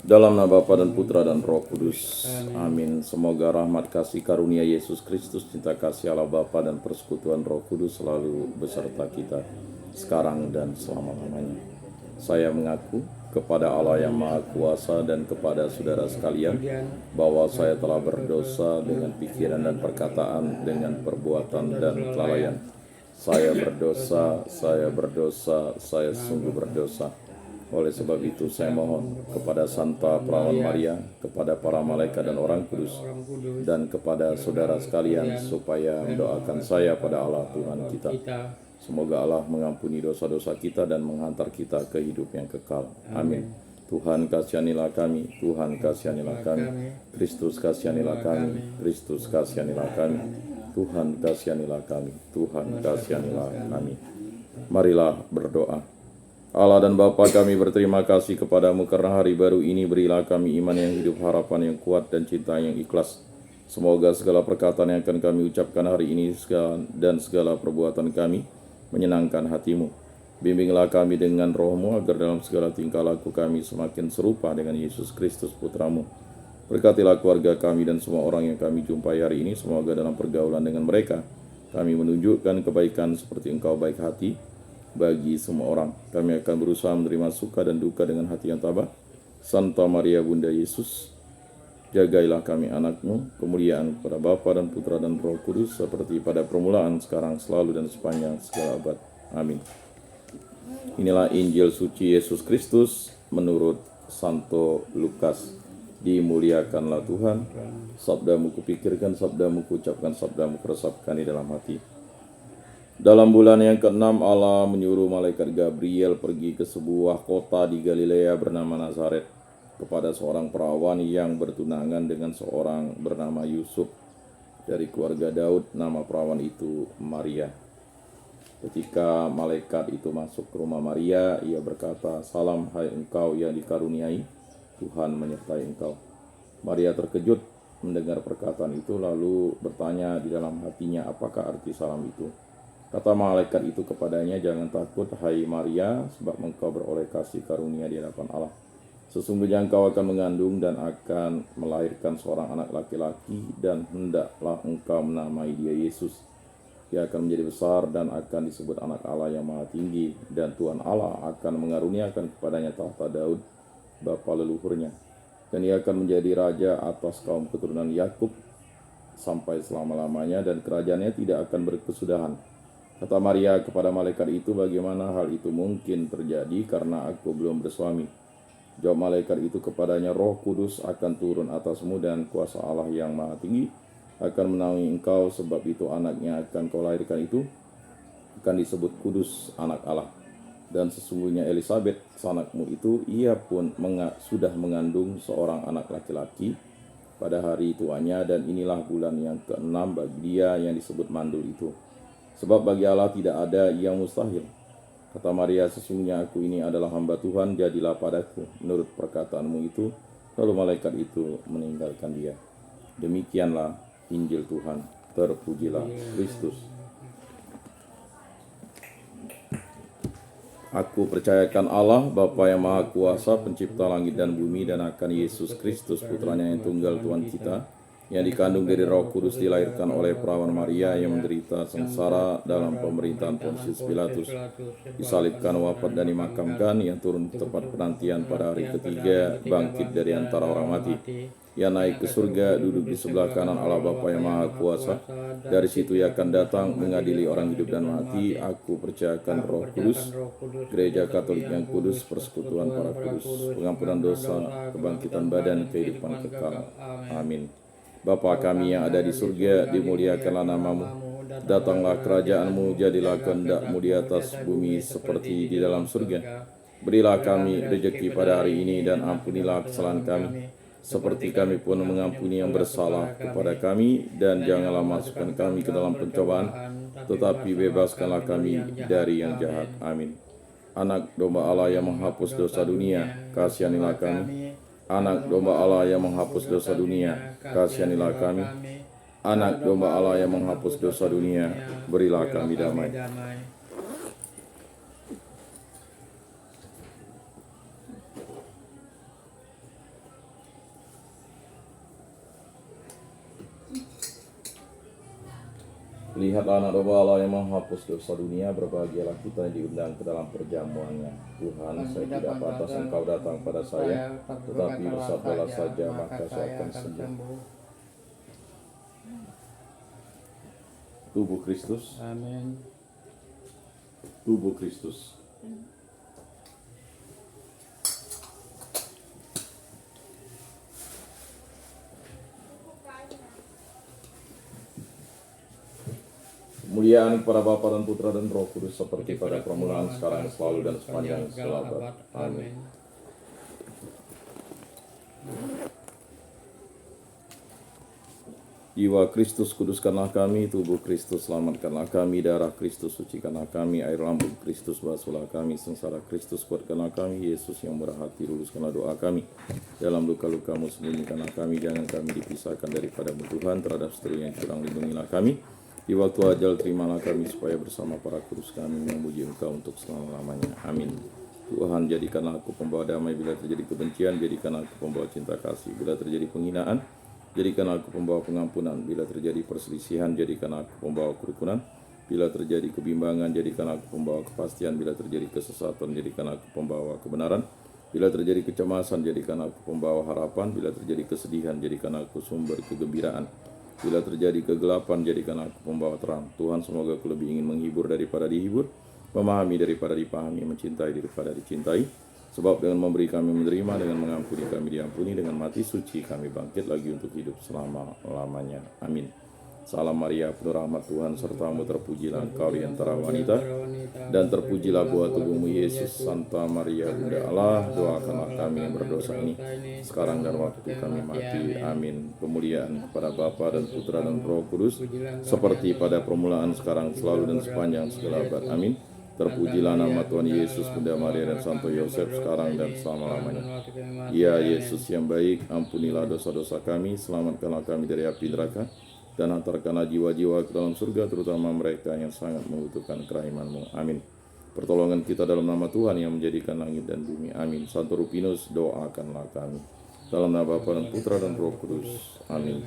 Dalam nama Bapa dan Putra dan Roh Kudus. Amin. Semoga rahmat kasih karunia Yesus Kristus, cinta kasih Allah Bapa dan persekutuan Roh Kudus selalu beserta kita sekarang dan selama-lamanya. Saya mengaku kepada Allah yang Maha Kuasa dan kepada saudara sekalian bahwa saya telah berdosa dengan pikiran dan perkataan, dengan perbuatan dan kelalaian. Saya berdosa, saya sungguh berdosa. Oleh sebab itu saya mohon kepada Santa Perawan Maria, kepada para malaikat dan orang kudus, dan kepada saudara sekalian supaya mendoakan saya pada Allah Tuhan kita. Semoga Allah mengampuni dosa-dosa kita dan menghantar kita ke hidup yang kekal. Amin. Tuhan kasihanilah kami, Tuhan kasihanilah kami, Kristus kasihanilah kami, Kristus kasihanilah kami, Tuhan kasihanilah kami, Tuhan kasihanilah kami. Marilah berdoa. Allah dan Bapa, kami berterima kasih kepadamu karena hari baru ini berilah kami iman yang hidup, harapan yang kuat, dan cinta yang ikhlas. Semoga segala perkataan yang akan kami ucapkan hari ini dan segala perbuatan kami menyenangkan hatimu. Bimbinglah kami dengan rohmu agar dalam segala tingkah laku kami semakin serupa dengan Yesus Kristus Putramu. Berkatilah keluarga kami dan semua orang yang kami jumpai hari ini. Semoga dalam pergaulan dengan mereka kami menunjukkan kebaikan seperti Engkau baik hati bagi semua orang. Kami akan berusaha menerima suka dan duka dengan hati yang tabah. Santa Maria Bunda Yesus, jagailah kami anakmu, kemuliaan kepada Bapa dan Putra dan Roh Kudus, seperti pada permulaan, sekarang, selalu, dan sepanjang segala abad. Amin. Inilah Injil suci Yesus Kristus menurut Santo Lukas. Dimuliakanlah Tuhan. Sabdamu kupikirkan, sabdamu kuucapkan, sabdamu kuresapkan di dalam hati. Dalam bulan yang ke-6, Allah menyuruh malaikat Gabriel pergi ke sebuah kota di Galilea bernama Nazaret kepada seorang perawan yang bertunangan dengan seorang bernama Yusuf dari keluarga Daud. Nama perawan itu Maria. Ketika malaikat itu masuk ke rumah Maria, ia berkata, "Salam, hai engkau yang dikaruniai, Tuhan menyertai engkau." Maria terkejut mendengar perkataan itu, lalu bertanya di dalam hatinya, apakah arti salam itu? Kata malaikat itu kepadanya, "Jangan takut, hai Maria, sebab engkau beroleh kasih karunia di hadapan Allah. Sesungguhnya engkau akan mengandung dan akan melahirkan seorang anak laki-laki, dan hendaklah engkau menamai dia Yesus. Dia akan menjadi besar dan akan disebut anak Allah yang Maha Tinggi, dan Tuhan Allah akan mengaruniakan kepadanya tahta Daud, bapa leluhurnya. Dan ia akan menjadi raja atas kaum keturunan Yakub sampai selama-lamanya, dan kerajaannya tidak akan berkesudahan." Kata Maria kepada malaikat itu, "Bagaimana hal itu mungkin terjadi karena aku belum bersuami?" Jawab malaikat itu kepadanya, "Roh Kudus akan turun atasmu dan kuasa Allah yang Maha Tinggi akan menaungi engkau, sebab itu anaknya akan kau lahirkan itu akan disebut kudus, anak Allah. Dan sesungguhnya Elisabet, sanakmu itu, ia pun sudah mengandung seorang anak laki-laki pada hari tuanya, dan inilah bulan yang ke-6 bagi dia yang disebut mandul itu. Sebab bagi Allah tidak ada yang mustahil." Kata Maria, "Sesungguhnya aku ini adalah hamba Tuhan, jadilah padaku menurut perkataanmu itu." Lalu malaikat itu meninggalkan dia. Demikianlah Injil Tuhan. Terpujilah Kristus. Aku percayakan Allah, Bapa yang Maha Kuasa, pencipta langit dan bumi, dan akan Yesus Kristus, putranya yang tunggal Tuhan kita, yang dikandung dari Roh Kudus, dilahirkan oleh perawan Maria, yang menderita sengsara dalam pemerintahan Pontius Pilatus, disalibkan, wafat, dan dimakamkan, yang turun ke tempat penantian pada hari ketiga, bangkit dari antara orang mati, yang naik ke surga, duduk di sebelah kanan Allah Bapa yang Maha Kuasa. Dari situ ia akan datang mengadili orang hidup dan mati. Aku percayakan Roh Kudus, Gereja Katolik yang kudus, persekutuan para kudus, pengampunan dosa, kebangkitan badan, kehidupan kekal. Amin. Bapa kami yang ada di surga, dimuliakanlah namamu. Datanglah kerajaanmu, jadilah kehendakmu di atas bumi seperti di dalam surga. Berilah kami rezeki pada hari ini, dan ampunilah kesalahan kami, seperti kami pun mengampuni yang bersalah kepada kami. Dan janganlah masukkan kami ke dalam pencobaan, tetapi bebaskanlah kami dari yang jahat. Amin. Anak domba Allah yang menghapus dosa dunia, kasihanilah kami. Anak domba Allah yang menghapus dosa dunia, kasihanilah kami. Anak domba Allah yang menghapus dosa dunia, berilah kami damai. Lihatlah anak domba Allah yang menghapus dosa dunia, berbahagialah kita yang diundang ke dalam perjamuannya. Tuhan, saya tidak pantas Engkau datang pada saya, tetapi bersabdalah saja maka saya akan sembuh. Tubuh Kristus. Amin. Tubuh Kristus. Kemuliaan kepada Bapa dan Putra dan Roh Kudus seperti pada permulaan, sekarang, selalu, dan sepanjang segala abad. Amin. Jiwa Kristus kuduskanlah kami, tubuh Kristus selamatkanlah kami, darah Kristus sucikanlah kami, air lambung Kristus basuhlah kami, sengsara Kristus kuatkanlah kami, Yesus yang murah hati luluskanlah doa kami. Dalam luka-lukamu sembunyikanlah kami, jangan kami dipisahkan daripada-Mu Tuhan, terhadap seteru yang curang lindungilah kami. Di waktu ajal terimalah kami supaya bersama para kudus kami memuji Engkau untuk selama-lamanya. Amin. Tuhan, jadikanlah aku pembawa damai bila terjadi kebencian, jadikanlah aku pembawa cinta kasih bila terjadi penghinaan, jadikanlah aku pembawa pengampunan bila terjadi perselisihan, jadikanlah aku pembawa kerukunan bila terjadi kebimbangan, jadikanlah aku pembawa kepastian bila terjadi kesesatan, jadikanlah aku pembawa kebenaran bila terjadi kecemasan, jadikanlah aku pembawa harapan bila terjadi kesedihan, jadikanlah aku sumber kegembiraan. Bila terjadi kegelapan, jadikan aku pembawa terang. Tuhan, semoga aku lebih ingin menghibur daripada dihibur, memahami daripada dipahami, mencintai daripada dicintai. Sebab dengan memberi kami menerima, dengan mengampuni kami diampuni, dengan mati suci kami bangkit lagi untuk hidup selama-lamanya. Amin. Salam Maria, penuh rahmat Tuhan sertamu, terpujilah engkau di antara wanita, dan terpujilah buah tubuhmu Yesus. Santa Maria, Bunda Allah, doakanlah kami yang berdosa ini, sekarang dan waktu kami mati. Amin. Kemuliaan kepada Bapa dan Putra dan Roh Kudus, seperti pada permulaan, sekarang, selalu, dan sepanjang segala abad. Amin. Terpujilah nama Tuhan Yesus, Bunda Maria, dan Santo Yosef, sekarang dan selama-lamanya. Ya Yesus yang baik, ampunilah dosa-dosa kami, selamatkanlah kami dari api neraka, dan hantarkanlah jiwa-jiwa ke dalam surga, terutama mereka yang sangat membutuhkan kerahiman-Mu. Amin. Pertolongan kita dalam nama Tuhan yang menjadikan langit dan bumi. Amin. Santo Rupinus, doakanlah kami. Dalam nama Bapa dan Putra dan Roh Kudus. Amin.